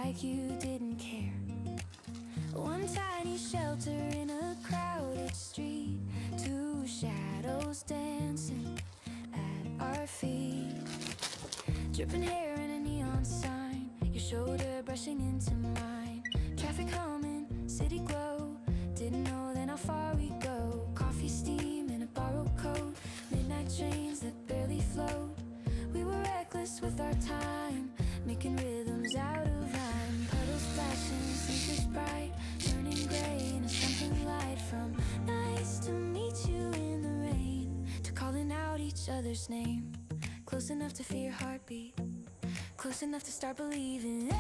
like you didn't care. One tiny shelter in a crowded street, two shadows dancing at our feet. Dripping hair and a neon sign, your shoulder brushing into mine. Traffic humming, city glow, didn't know then how far we go. Coffee steam in a borrowed coat, midnight trains that barely float. We were reckless with our time, making rhythms out of rhyme. Puddles flashing, sneakers bright, turning gray into something light. From nice to meet you in the rain, to calling out each other's name. Close enough to feel your heartbeat, close enough to start believing.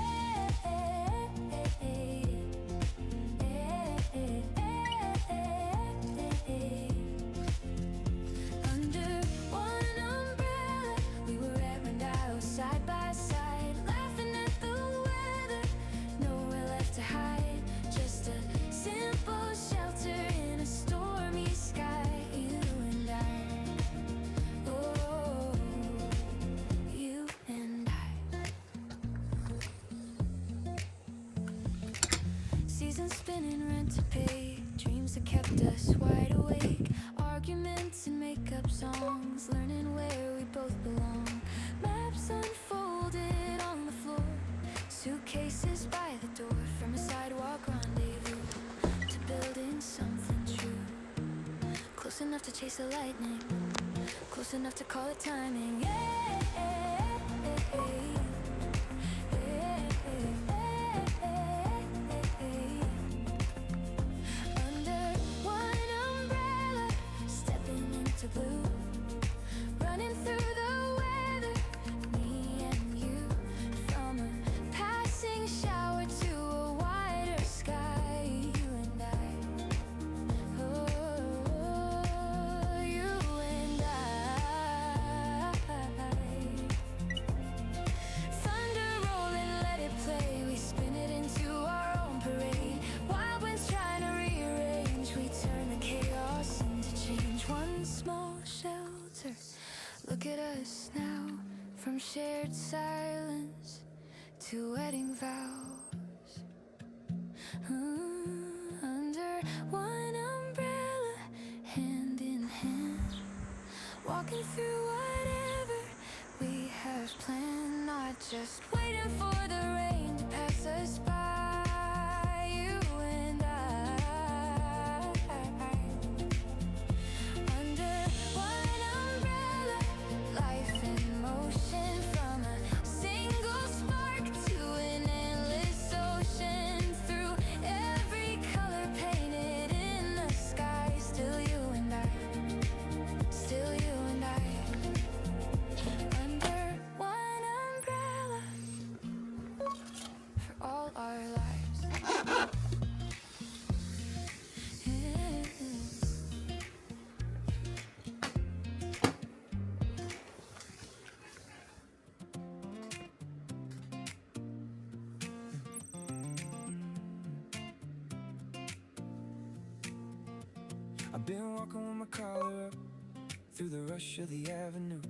Under one umbrella, we were at Rendao side by side, laughing at the weather, nowhere left to hide. Just a simple shelter in a stormy sky. You and I, oh, you and I. Seasons spinning, rent to pay, dreams that kept us wide awake. Arguments and make-up songs, learning where we both belong. Maps unfolded on the floor, suitcases by the door. From a sidewalk rendezvous to building something true. Close enough to chase the lightning, close enough to call it timing. Under one umbrella, stepping into blue, running through the weather, me and you. From a passing shower to a wider sky, you and I, oh, you and I. Thunder rolling, let it play, we spin it into our own parade. Wild winds trying to rearrange, we turn the chaos into change. One small shelter, look at us now. From shared silence to wedding vows. Under one umbrella, hand in hand, walking through whatever we have planned. Not just waiting for the rain to pass us by. You and I. Under one umbrella, life in motion. From a single spark to an endless ocean. Through every color painted in the sky. Still you and I, still you and I. Under one umbrella, for all our lives. I've been walking with my collar up through the rush of the avenue.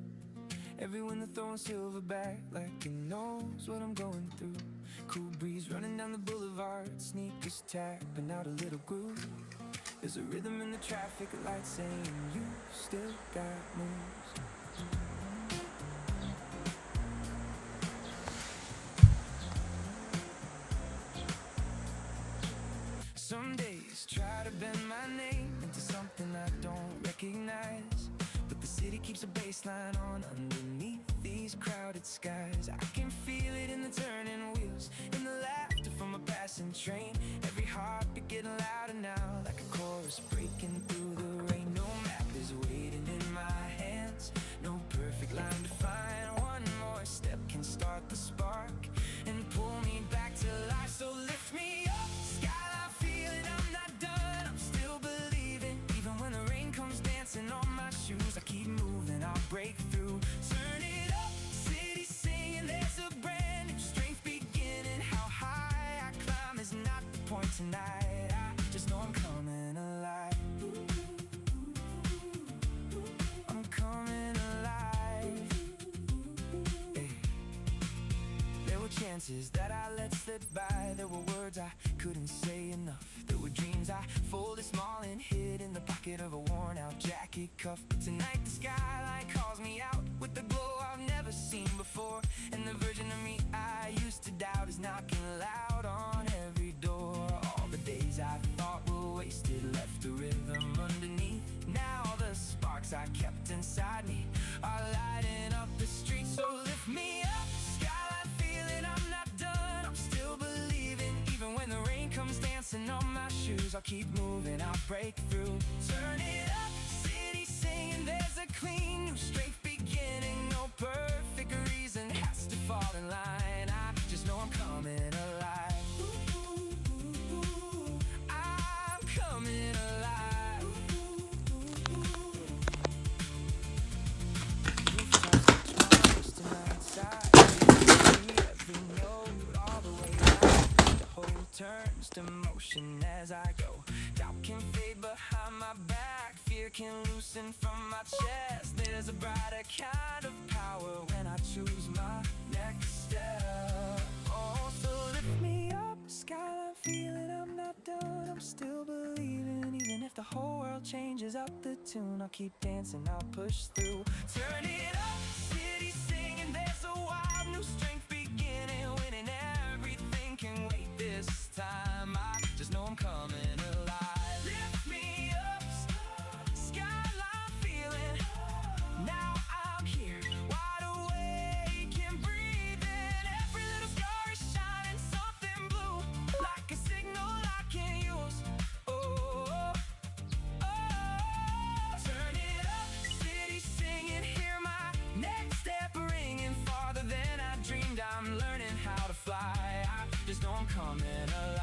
Everyone they're throwing silver back like it knows what I'm going through. Cool breeze running down the boulevard, sneakers tapping out a little groove. There's a rhythm in the traffic lights saying you still got moves. Some days try to bend my name into something I don't recognize, but the city keeps a baseline on underneath these crowded skies. I can feel it in the turning wheels, in the laughter from a passing train. Every heartbeat getting louder now, like a chorus breaking through the rain. No map is waiting in my hands, no perfect line to find. One more step can start the spark and pull me back to life. So lift me up, skyline feeling I'm not done. I'm still believing, even when the rain comes dancing on my shoes. I keep moving, I'll break through. Turn it up, city singing, there's a brand new strength beginning. How high I climb is not the point tonight. I chances that I let slip by. There were words I couldn't say enough. There were dreams I folded small and hid in the pocket of a worn out jacket cuff. But tonight the skyline calls me out with the glow I've never seen before. And the version of me I used to doubt is knocking loud on every door. All the days I thought were wasted left a rhythm underneath. Now the sparks I kept inside me are lighting up the streets. So lift me up, skyline feeling I'm not done. I'm still believing, even when the rain comes dancing on my shoes. I'll keep moving, I'll break through. Turn it up, city singing, there's a clean new straight beginning. No perfect reason has to fall in line. I just know I'm coming alive. I'm coming alive. Rooftops tonight, side, every note all the way down. The whole turns to motion as I go. Doubt can fade behind my back, fear can loosen from my chest. There's a brighter kind of power when I choose my next step. Oh, so lift me up, skyline feeling I'm not done. I'm still believing, even if the whole world changes up the tune. I'll keep dancing, I'll push through. Turn it up, city singing, there's a wild new strength beginning. Winning everything can wait this time. I just know I'm coming alive. Lift me up, skyline feeling. Now I'm here, wide awake and breathing. Every little star is shining something blue, like a signal I can use. Oh, oh, oh. Turn it up, city singing, hear my next step ringing. Farther than I dreamed, I'm learning how to fly. I just know I'm coming alive.